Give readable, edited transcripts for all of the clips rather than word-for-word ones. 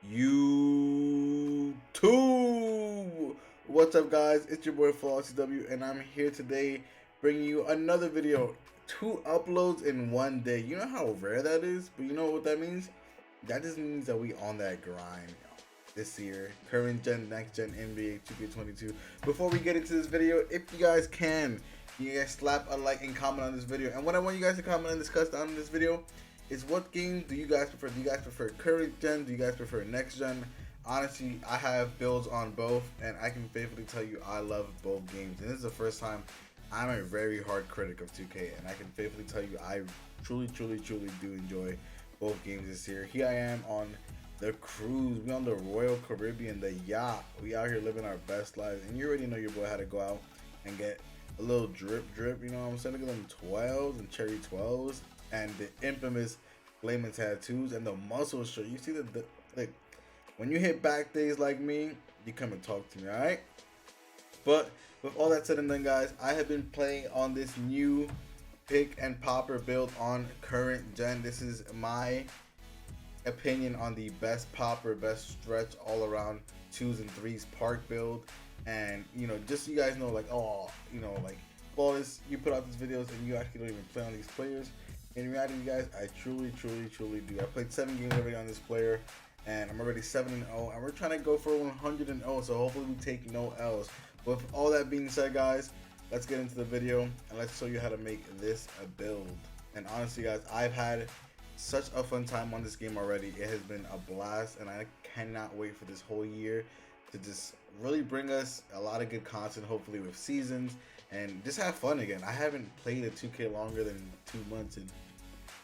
YouTube. What's up, guys? It's your boy FlawCW, and I'm here today bringing you another video. 2 uploads in one day. You know how rare that is, but you know what that means? That just means that we on that grind this year. Current gen, next gen NBA 2K22. Before we get into this video, if you guys can, you guys slap a like and comment on this video. And what I want you guys to comment and discuss on this video is, what game do you guys prefer? Do you guys prefer current gen? Do you guys prefer next gen? Honestly, I have builds on both, and I can faithfully tell you I love both games. And this is the first time I'm a very hard critic of 2K, and I can faithfully tell you I truly do enjoy both games this year. Here I am on the cruise. We on the Royal Caribbean, the yacht. We out here living our best lives, and you already know your boy had to go out and get a little drip. You know what I'm saying? Look at them 12s and cherry 12s, and the infamous flaming tattoos and the muscle shirt. You see the like when you hit back days like me, you come and talk to me, all right? But with all that said and done, guys, I have been playing on this new pick and popper build on current gen. This is my opinion on the best popper, best stretch all around 2s and 3s park build. And you know, just so you guys know, like, oh, you know, like, all this, you put out these videos and you actually don't even play on these players. In reality, guys, I truly do. I played 7 games already on this player, and I'm already 7-0, and we're trying to go for 100-0. So hopefully we take no L's. With all that being said, guys, let's get into the video and let's show you how to make this a build. And honestly, guys, I've had such a fun time on this game already. It has been a blast, and I cannot wait for this whole year to just really bring us a lot of good content, hopefully with seasons, and just have fun again. I haven't played a 2K longer than 2 months in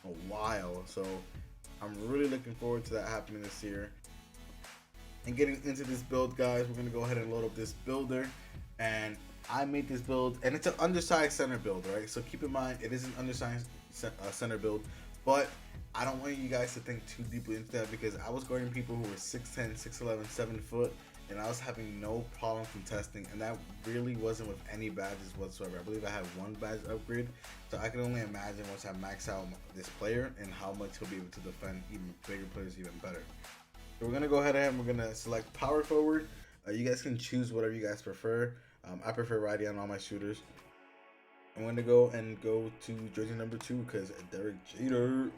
a while, so I'm really looking forward to that happening this year. And getting into this build, guys, we're gonna go ahead and load up this builder, and I made this build, and it's an undersized center build, right? So keep in mind, it is an undersized center build, but I don't want you guys to think too deeply into that, because I was guarding people who were 6'10", 6'11", 7 foot, and I was having no problem contesting, and that really wasn't with any badges whatsoever. I believe I had 1 badge upgrade, so I can only imagine once I max out this player and how much he'll be able to defend even bigger players even better. So we're gonna go ahead and we're gonna select power forward. You guys can choose whatever you guys prefer. I prefer riding on all my shooters. I'm gonna go to jersey number 2 because Derek Jeter.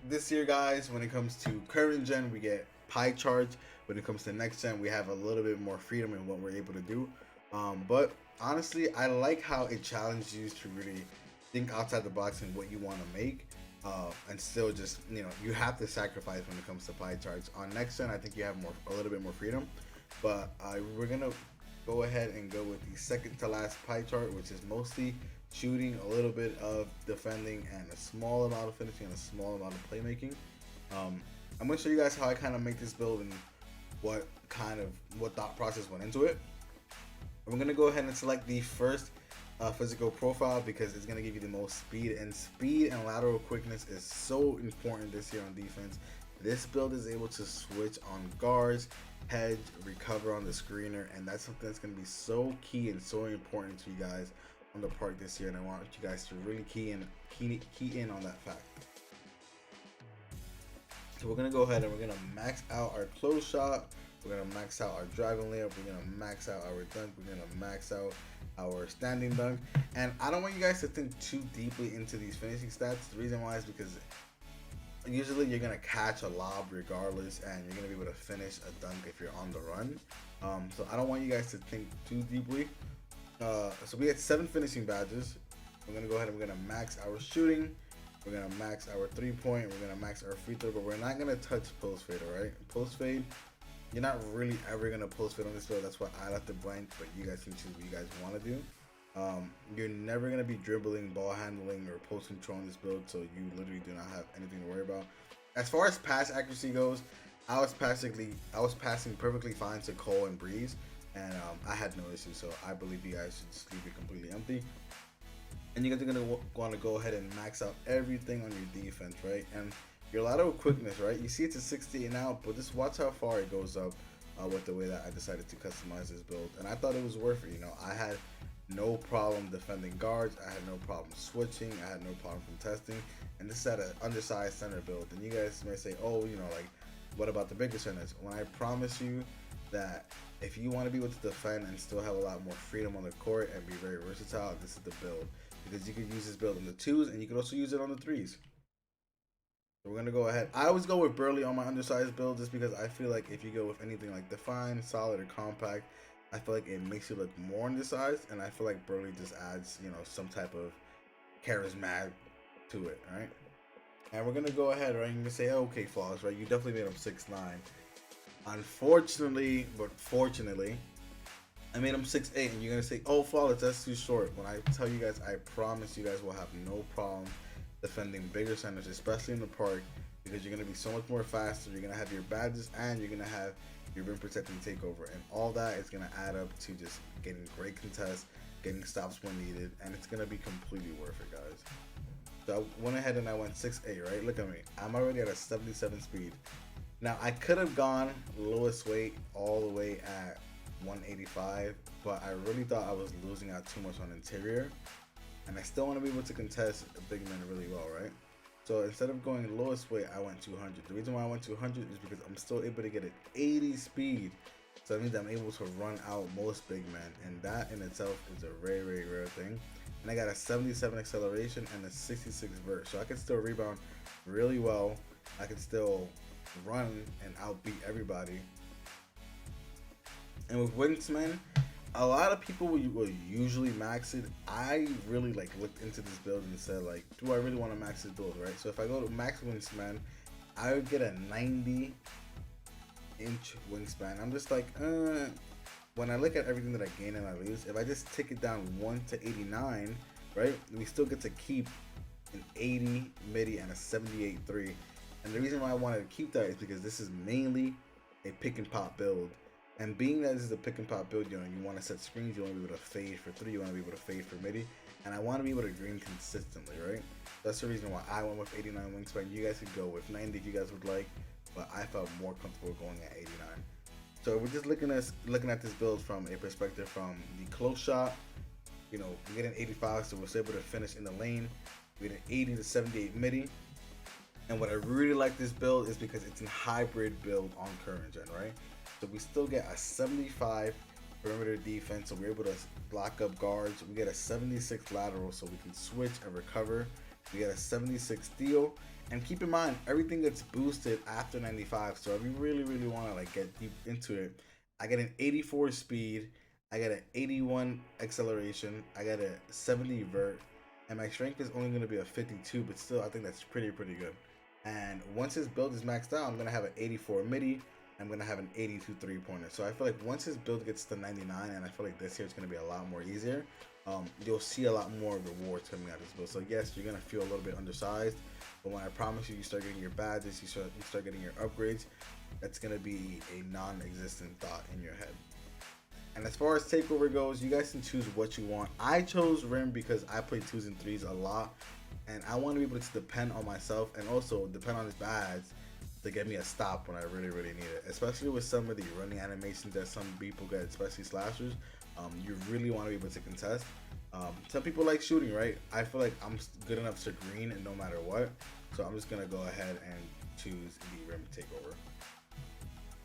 This year, guys, when it comes to current gen, we get pie charts. When it comes to next gen, we have a little bit more freedom in what we're able to do. But honestly, I like how it challenges you to really think outside the box and what you want to make. And still just, you know, you have to sacrifice when it comes to pie charts. On next gen, I think you have a little bit more freedom. But we're going to go ahead and go with the second to last pie chart, which is mostly shooting, a little bit of defending, and a small amount of finishing and a small amount of playmaking. I'm going to show you guys how I kind of make this build and what thought process went into it. I'm going to go ahead and select the first physical profile because it's going to give you the most speed, and lateral quickness is so important this year on defense. This build is able to switch on guards, hedge, recover on the screener, and that's something that's going to be so key and so important to you guys on the park this year, and I want you guys to really key in on that fact. So we're going to go ahead and we're going to max out our close shot. We're going to max out our driving layup. We're going to max out our dunk. We're going to max out our standing dunk. And I don't want you guys to think too deeply into these finishing stats. The reason why is because usually you're going to catch a lob regardless, and you're going to be able to finish a dunk if you're on the run. So I don't want you guys to think too deeply. So we had 7 finishing badges. We're going to go ahead and we're going to max our shooting. We're going to max our 3-point. We're going to max our free throw, but we're not going to touch post fade, all right? Post fade, you're not really ever going to post fade on this field. That's why I left it blank, but you guys can choose what you guys want to do. You're never going to be dribbling, ball handling, or post control on this build, so you literally do not have anything to worry about. As far as pass accuracy goes, I was passing perfectly fine to Cole and Breeze, and I had no issues, so I believe you guys should just leave it completely empty. And you guys are going to want to go ahead and max out everything on your defense, right? And your lateral quickness, right? You see it's a 68 now, but just watch how far it goes up with the way that I decided to customize this build. And I thought it was worth it. You know, I had no problem defending guards. I had no problem switching. I had no problem contesting. And this is at an undersized center build. And you guys may say, oh, you know, like, what about the bigger centers? When I promise you that if you want to be able to defend and still have a lot more freedom on the court and be very versatile, this is the build. Because you could use this build on the 2s and you could also use it on the 3s. So we're gonna go ahead. I always go with Burley on my undersized build just because I feel like if you go with anything like Define, Solid, or Compact, I feel like it makes you look more undersized, and I feel like Burley just adds, you know, some type of charisma to it, right? And we're gonna go ahead, right? You're gonna say, oh, okay, Flawless, right? You definitely made him 6'9". Unfortunately, but fortunately, I made him 6'8", and you're gonna say, oh, Flawless, that's too short. When I tell you guys, I promise you guys will have no problem defending bigger centers, especially in the park, because you're gonna be so much more faster. You're gonna have your badges and you're gonna have your rim protecting takeover, and all that is gonna add up to just getting great contests, getting stops when needed, and it's gonna be completely worth it, guys. So I went ahead and I went 6'8", right? Look at me. I'm already at a 77 speed. Now I could have gone lowest weight all the way at 185, but I really thought I was losing out too much on interior, and I still want to be able to contest a big man really well, right? So instead of going lowest weight, I went 200. The reason why I went 200 is because I'm still able to get an 80 speed. So that means I'm able to run out most big men, and that in itself is a very, very rare thing. And I got a 77 acceleration and a 66 vert, so I can still rebound really well. I can still run and outbeat everybody. And with Wingsman, a lot of people will usually max it. I really like looked into this build and said, like, do I really want to max this build, right? So if I go to max wingspan, I would get a 90-inch wingspan. I'm just like, when I look at everything that I gain and I lose, if I just take it down 1 to 89, right, we still get to keep an 80 midi and a 78 3. And the reason why I wanted to keep that is because this is mainly a pick and pop build. And being that this is a pick and pop build, you know, you want to set screens, you want to be able to fade for 3, you want to be able to fade for midi, and I want to be able to green consistently, right? That's the reason why I went with 89 wingspan. You guys could go with 90 if you guys would like, but I felt more comfortable going at 89. So we're just looking at this build from a perspective from the close shot. You know, we get an 85, so we're able to finish in the lane. We get an 80 to 78 midi. And what I really like this build is because it's a hybrid build on current gen, right? So we still get a 75 perimeter defense, so we're able to block up guards. We get a 76 lateral, so we can switch and recover. We get a 76 steal, and keep in mind everything gets boosted after 95. So if you really want to like get deep into it, I get an 84 speed, I get an 81 acceleration, I get a 70 vert, and my strength is only going to be a 52, but still I think that's pretty good. And once this build is maxed out, I'm going to have an 84 midi. I'm going to have an 82 3-pointer. So I feel like once this build gets to 99, and I feel like this year is going to be a lot more easier, you'll see a lot more rewards coming out of this build. So yes, you're going to feel a little bit undersized, but when I promise you, you start getting your badges, you start getting your upgrades, that's going to be a non-existent thought in your head. And as far as takeover goes, you guys can choose what you want. I chose rim because I play 2s and 3s a lot, and I want to be able to depend on myself and also depend on his badge to get me a stop when I really need it. Especially with some of the running animations that some people get, especially slashers, you really want to be able to contest. Some people like shooting, right? I feel like I'm good enough to green and no matter what, so I'm just gonna go ahead and choose the rim takeover.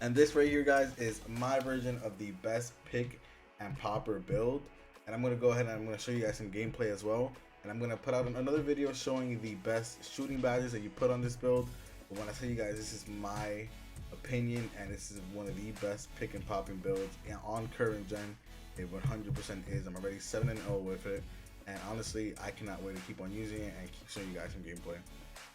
And this right here, guys, is my version of the best pick and popper build, and I'm gonna go ahead and I'm gonna show you guys some gameplay as well, and I'm gonna put out another video showing you the best shooting badges that you put on this build. But when I tell you guys, this is my opinion, and this is one of the best pick and popping builds on current gen. It 100% is. I'm already 7-0 with it, and honestly, I cannot wait to keep on using it and keep showing you guys some gameplay.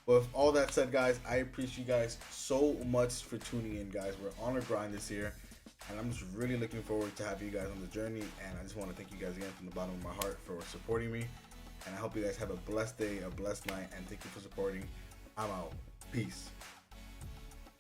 But with all that said, guys, I appreciate you guys so much for tuning in, guys. We're on a grind this year, and I'm just really looking forward to having you guys on the journey. And I just want to thank you guys again from the bottom of my heart for supporting me. And I hope you guys have a blessed day, a blessed night, and thank you for supporting. I'm out. Peace.